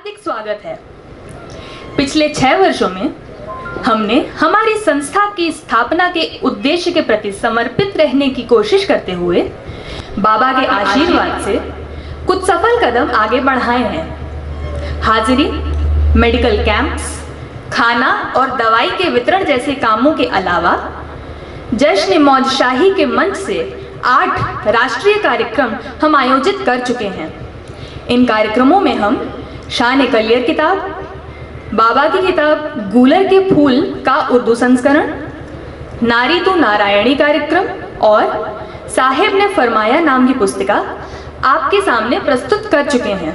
हार्दिक स्वागत है। पिछले 6 वर्षों में हमने हमारी संस्था की स्थापना के उद्देश्य के प्रति समर्पित रहने की कोशिश करते हुए बाबा के आशीर्वाद से कुछ सफल कदम आगे बढ़ाए हैं। हाजिरी, मेडिकल कैंप्स, खाना और दवाई के वितरण जैसे कामों के अलावा जश्न मौज शाही के मंच से 8 राष्ट्रीय कार्यक्रम हम आयोजित कर चुके हैं। इन कार्यक्रमों में हम शान कलियर किताब, बाबा की किताब गूलर के फूल का उर्दू संस्करण, नारी तो नारायणी कार्यक्रम और साहिब ने फरमाया नाम की पुस्तिका आपके सामने प्रस्तुत कर चुके हैं।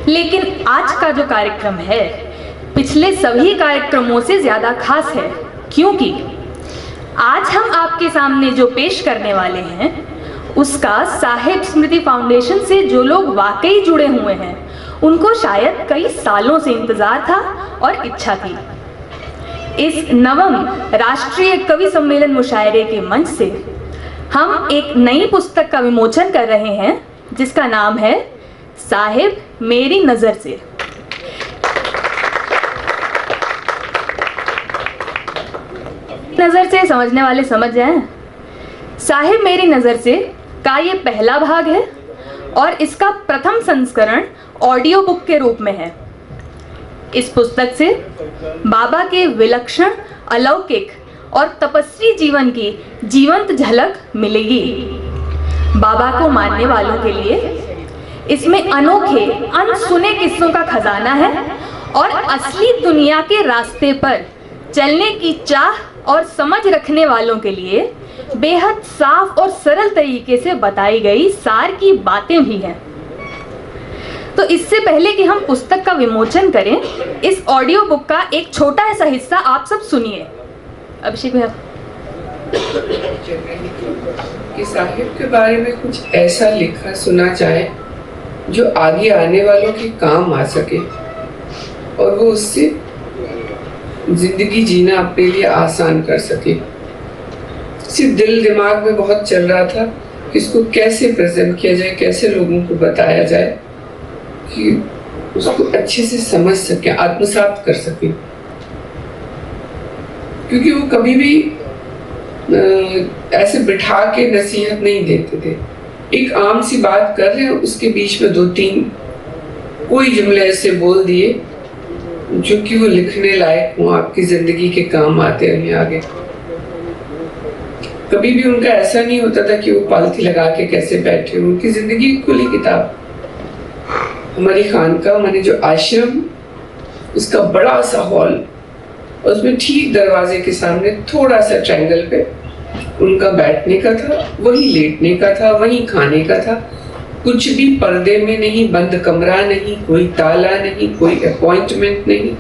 लेकिन आज का जो कार्यक्रम है पिछले सभी कार्यक्रमों से ज़्यादा खास है, क्योंकि आज हम आपके सामने जो पेश करने वाले हैं उसका साहिब स्मृति फाउंडेशन से जो लोग वाकई जुड़े हुए हैं उनको शायद कई सालों से इंतजार था और इच्छा थी। इस नवम राष्ट्रीय कवि सम्मेलन मुशायरे के मंच से हम एक नई पुस्तक का विमोचन कर रहे हैं जिसका नाम है साहिब मेरी नज़र से। नज़र से समझने वाले समझ जाएं। साहिब मेरी नज़र से का ये पहला भाग है और इसका प्रथम संस्करण ऑडियो बुक के रूप में है। इस पुस्तक से बाबा के विलक्षण, अलौकिक और तपस्वी जीवन की जीवंत झलक मिलेगी। बाबा को मानने वालों के लिए इसमें अनोखे अनसुने किस्सों का खजाना है और असली दुनिया के रास्ते पर चलने की चाह और समझ रखने वालों के लिए बेहद साफ और सरल तरीके से बताई गई सार की बातें भी हैं। तो इससे पहले कि हम पुस्तक का विमोचन करें, इस ऑडियो बुक का एक छोटा ऐसा हिस्सा आप सब सुनिए। अभिषेक भैया, कि साहिब के बारे में कुछ ऐसा लिखा सुना जाए जो आगे आने वालों के काम आ सके और वो उससे जिंदगी जीना अपने लिए आसान कर सके। सिर्फ दिल दिमाग में बहुत चल रहा था कि इसको कैसे प्रेजेंट किया जाए, कैसे लोगों को बताया जाए कि उसको अच्छे से समझ सके, आत्मसात कर सके। क्योंकि वो कभी भी ऐसे बिठा के नसीहत नहीं देते थे। एक आम सी बात कर रहे हैं, उसके बीच में 2-3 कोई जुमले ऐसे बोल दिए जो कि वो लिखने लायक हो, आपकी जिंदगी के काम आते हैं आगे। कभी भी उनका ऐसा नहीं होता था कि वो पालथी लगा के कैसे बैठे। उनकी जिंदगी की खुली किताब। हमारी खानका, माने जो आश्रम, उसका बड़ा सा हॉल, और उसमें ठीक दरवाजे के सामने थोड़ा सा ट्रायंगल पे उनका बैठने का था, वही लेटने का था, वही खाने का था। कुछ भी पर्दे में नहीं, बंद कमरा नहीं, कोई ताला नहीं, कोई अपॉइंटमेंट नहीं।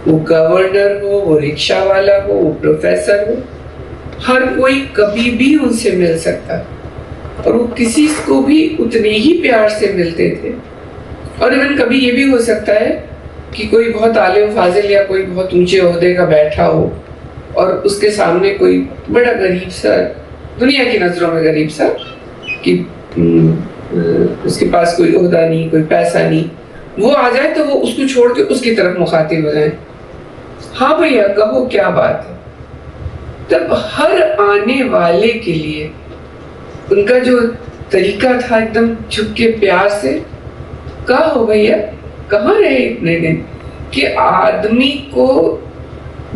वो गवर्नर हो, वो रिक्शा वाला हो, वो प्रोफेसर हो, हर कोई कभी भी उनसे मिल सकता और वो किसी को भी उतने ही प्यार से मिलते थे। और इवन कभी ये भी हो सकता है कि कोई बहुत आलिम फाजिल या कोई बहुत ऊंचे ओहदे का बैठा हो और उसके सामने कोई बड़ा गरीब सा, दुनिया की नजरों में गरीब सा, कि उसके पास कोई ओहदा नहीं, कोई पैसा नहीं, वो आ जाए तो वो उसको छोड़ के उसकी तरफ मुखातिब हो जाए। हाँ भैया कहो क्या बात है। तब हर आने वाले के लिए उनका जो तरीका था एकदम झुक के प्यार से, कहा हो भैया कहाँ रहे इतने दिन, कि आदमी को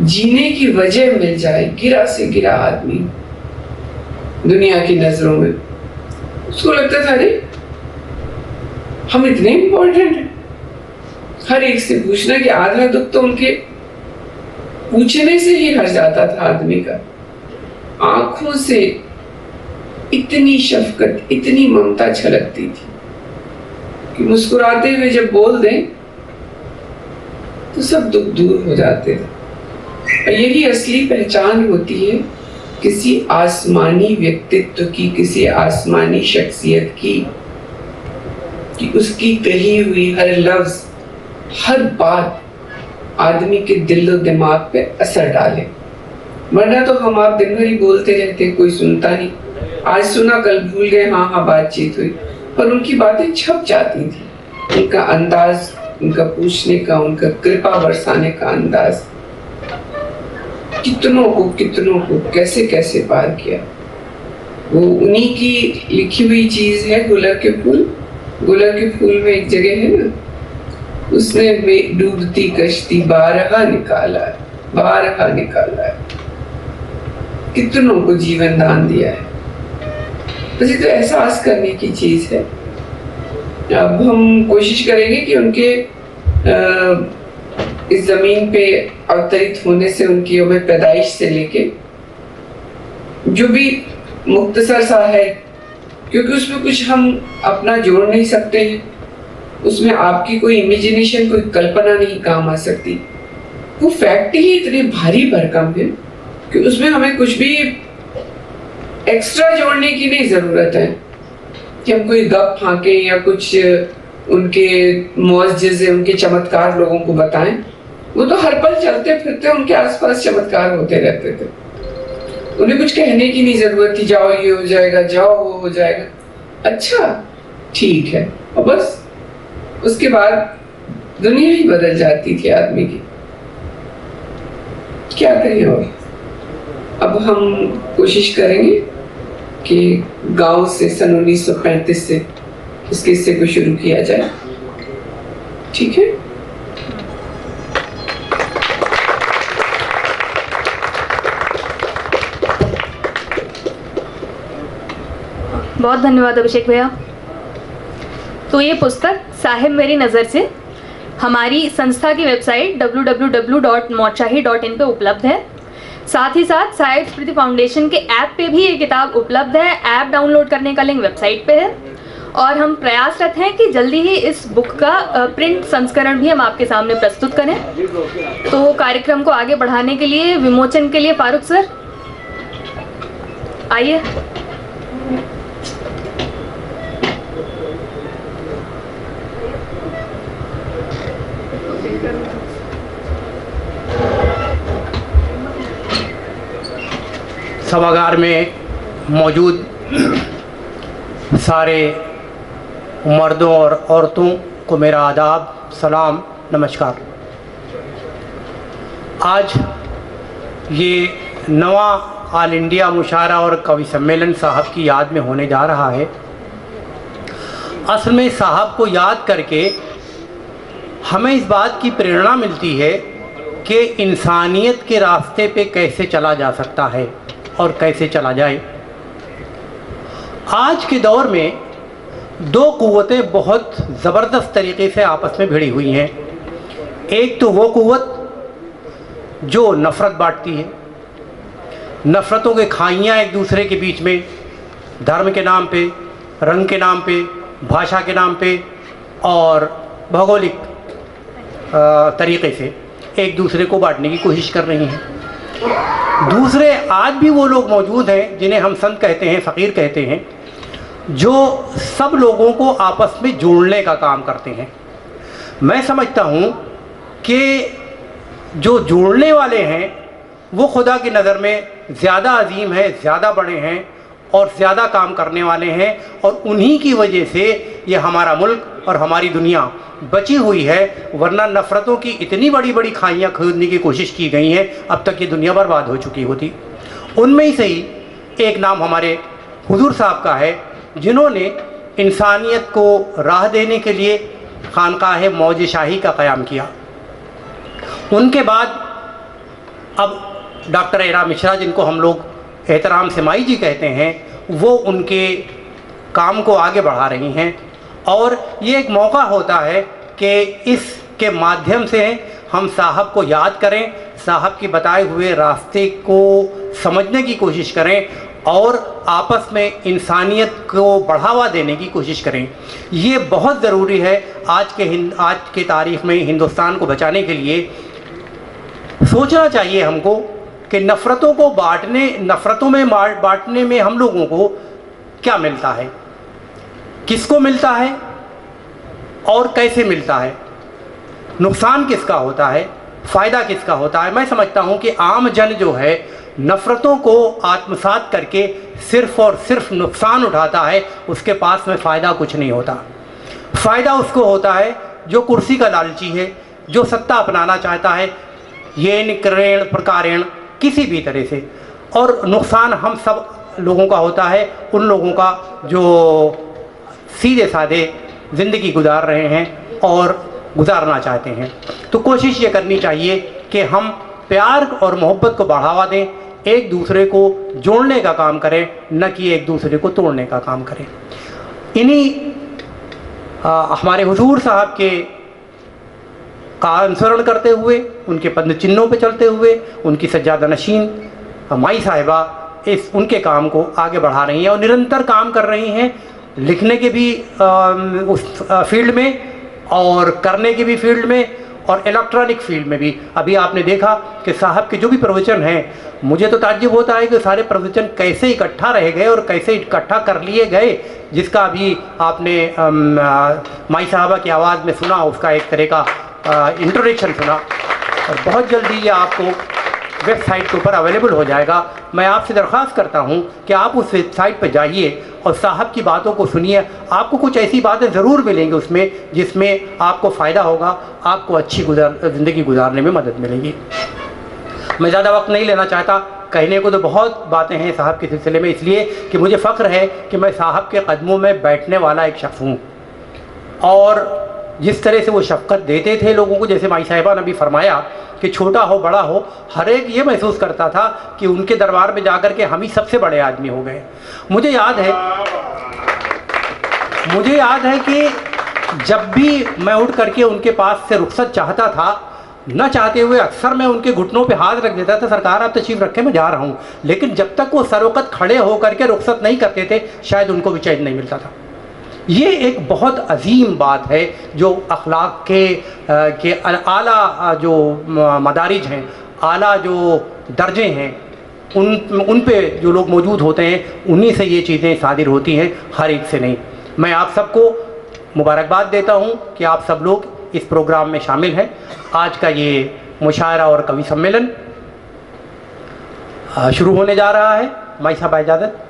जीने की वजह मिल जाए। गिरा से गिरा आदमी दुनिया की नजरों में, उसको लगता था अरे हम इतने इंपॉर्टेंट हैं। हर एक से पूछना कि आधा दुख तो उनके पूछने से ही हट जाता था आदमी का। आंखों से इतनी शफकत, इतनी ममता छलकती थी कि मुस्कुराते हुए जब बोल दें तो सब दुख दूर हो जाते थे। और यही असली पहचान होती है किसी आसमानी व्यक्तित्व की, किसी आसमानी शख्सियत की, कि उसकी कही हुई हर लफ्ज, हर बात आदमी के दिल और दिमाग पे असर डाले। वरना तो हम आप दिन भर ही बोलते रहते, कोई सुनता नहीं। आज सुना कल भूल गए, हाँ हाँ बातचीत हुई, पर उनकी बातें छप जाती थी। उनका अंदाज उनका पूछने का, उनका कृपा बरसाने का अंदाज कितनों को कैसे कैसे पार किया। वो उन्हीं की लिखी हुई चीज है गुलर के फूल। गुलर के फूल में एक जगह है ना, उसने डूबती कश्ती बारहा निकाला है। कितनों को जीवन दान दिया है। बस ये तो एहसास करने की चीज है। अब हम कोशिश करेंगे कि उनके इस जमीन पे अवतरित होने से, उनकी हमें पैदाइश से लेके जो भी मुख्तसर सा है, क्योंकि उसमें कुछ हम अपना जोड़ नहीं सकते हैं, उसमें आपकी कोई इमेजिनेशन, कोई कल्पना नहीं काम आ सकती। वो फैक्ट ही इतने भारी भरकम है कि उसमें हमें कुछ भी एक्स्ट्रा जोड़ने की नहीं जरूरत है कि हम कोई गप फांके या कुछ उनके मौजज़े, उनके चमत्कार लोगों को बताएं। वो तो हर पल चलते फिरते उनके आसपास चमत्कार होते रहते थे। उन्हें कुछ कहने की नहीं जरूरत थी, जाओ ये हो जाएगा, जाओ वो हो जाएगा, अच्छा ठीक है, और बस उसके बाद दुनिया ही बदल जाती थी आदमी की। क्या करें। और अब हम कोशिश करेंगे कि गांव से सन 1935 से इस किस्से को शुरू किया जाए। ठीक है। बहुत धन्यवाद अभिषेक भैया। तो ये पुस्तक साहिब मेरी नज़र से हमारी संस्था की वेबसाइट www.maudshahi.in पे उपलब्ध है। साथ ही साथ साहिब स्मृति फाउंडेशन के ऐप पे भी ये किताब उपलब्ध है। ऐप डाउनलोड करने का लिंक वेबसाइट पे है और हम प्रयासरत हैं कि जल्दी ही इस बुक का प्रिंट संस्करण भी हम आपके सामने प्रस्तुत करें। तो कार्यक्रम को आगे बढ़ाने के लिए, विमोचन के लिए फारूक सर आइए। सभागार में मौजूद सारे मर्दों और औरतों को मेरा आदाब, सलाम, नमस्कार। आज ये 9वां ऑल इंडिया मुशायरा और कवि सम्मेलन साहब की याद में होने जा रहा है। असल में साहब को याद करके हमें इस बात की प्रेरणा मिलती है कि इंसानियत के रास्ते पे कैसे चला जा सकता है और कैसे चला जाए। आज के दौर में दो क़ुव्वतें बहुत ज़बरदस्त तरीके से आपस में भिड़ी हुई हैं। एक तो वो क़ुव्वत जो नफ़रत बांटती है, नफ़रतों के खाइयाँ एक दूसरे के बीच में, धर्म के नाम पे, रंग के नाम पे, भाषा के नाम पे और भौगोलिक तरीक़े से एक दूसरे को बांटने की कोशिश कर रही हैं। दूसरे आज भी वो लोग मौजूद हैं जिन्हें हम संत कहते हैं, फ़कीर कहते हैं, जो सब लोगों को आपस में जोड़ने का काम करते हैं। मैं समझता हूँ कि जो जोड़ने वाले हैं वो खुदा की नज़र में ज़्यादा अजीम है, ज़्यादा बड़े हैं और ज़्यादा काम करने वाले हैं, और उन्हीं की वजह से ये हमारा मुल्क और हमारी दुनिया बची हुई है। वरना नफ़रतों की इतनी बड़ी बड़ी खाइयाँ खरीदने की कोशिश की गई हैं, अब तक ये दुनिया बर्बाद हो चुकी होती। उनमें ही सही एक नाम हमारे हुजूर साहब का है, जिन्होंने इंसानियत को राह देने के लिए खानकाह मौज शाही का क़याम किया। उनके बाद अब डॉक्टर एरा मिश्रा, जिनको हम लोग एहतराम से माई जी कहते हैं, वो उनके काम को आगे बढ़ा रही हैं। और ये एक मौका होता है कि इसके माध्यम से हम साहब को याद करें, साहब के बताए हुए रास्ते को समझने की कोशिश करें और आपस में इंसानियत को बढ़ावा देने की कोशिश करें। ये बहुत ज़रूरी है आज के तारीख़ में हिंदुस्तान को बचाने के लिए। सोचना चाहिए हमको कि नफ़रतों में बांटने में हम लोगों को क्या मिलता है, किसको मिलता है और कैसे मिलता है, नुकसान किसका होता है, फ़ायदा किसका होता है। मैं समझता हूँ कि आम जन जो है नफ़रतों को आत्मसात करके सिर्फ़ और सिर्फ नुकसान उठाता है, उसके पास में फ़ायदा कुछ नहीं होता। फ़ायदा उसको होता है जो कुर्सी का लालची है, जो सत्ता अपनाना चाहता है, येन क्रेण प्रकारेण किसी भी तरह से, और नुकसान हम सब लोगों का होता है, उन लोगों का जो सीधे साधे ज़िंदगी गुजार रहे हैं और गुजारना चाहते हैं। तो कोशिश ये करनी चाहिए कि हम प्यार और मोहब्बत को बढ़ावा दें, एक दूसरे को जोड़ने का काम करें, न कि एक दूसरे को तोड़ने का काम करें। इन्हीं हमारे हुजूर साहब के का अनुसरण करते हुए, उनके पद चिन्हों पर चलते हुए, उनकी सज्जादा नशीन माई साहिबा इस उनके काम को आगे बढ़ा रही हैं और निरंतर काम कर रही हैं, लिखने के भी उस फील्ड में और करने की भी फील्ड में और इलेक्ट्रॉनिक फील्ड में भी। अभी आपने देखा कि साहब के जो भी प्रवचन हैं, मुझे तो ताज्जुब होता है कि सारे प्रवचन कैसे इकट्ठा रह गए और कैसे इकट्ठा कर लिए गए, जिसका अभी आपने माई साहबा की आवाज़ में सुना, उसका एक तरह का इंट्रोडक्शन सुना, और बहुत जल्दी ये आपको वेबसाइट के ऊपर अवेलेबल हो जाएगा। मैं आपसे दरख्वास्त करता हूँ कि आप उस वेबसाइट पर जाइए और साहब की बातों को सुनिए। आपको कुछ ऐसी बातें ज़रूर मिलेंगी उसमें जिसमें आपको फ़ायदा होगा, आपको अच्छी ज़िंदगी गुजारने में मदद मिलेगी। मैं ज़्यादा वक्त नहीं लेना चाहता, कहने को तो बहुत बातें हैं साहब के सिलसिले में, इसलिए कि मुझे फ़ख्र है कि मैं साहब के कदमों में बैठने वाला एक शख्स हूँ। और जिस तरह से वो शफ़क़त देते थे लोगों को, जैसे माई साहिबा ने भी फरमाया कि छोटा हो बड़ा हो, हर एक ये महसूस करता था कि उनके दरबार में जाकर के हम ही सबसे बड़े आदमी हो गए। मुझे याद है कि जब भी मैं उठ करके उनके पास से रुखसत चाहता था, न चाहते हुए अक्सर मैं उनके घुटनों पे हाथ रख देता था, सरकार आप तशरीफ़ रखें मैं जा रहा हूँ, लेकिन जब तक वो सरोकत खड़े होकर के रुखसत नहीं करते थे, शायद उनको भी चैन नहीं मिलता था। ये एक बहुत अजीम बात है जो अखलाक के आला जो मदारिज हैं, आला जो दर्जे हैं, उन पे जो लोग मौजूद होते हैं, उन्हीं से ये चीज़ें सादिर होती हैं, हर एक से नहीं। मैं आप सबको मुबारकबाद देता हूँ कि आप सब लोग इस प्रोग्राम में शामिल हैं। आज का ये मुशायरा और कवि सम्मेलन शुरू होने जा रहा है। माई साहब इजाज़त।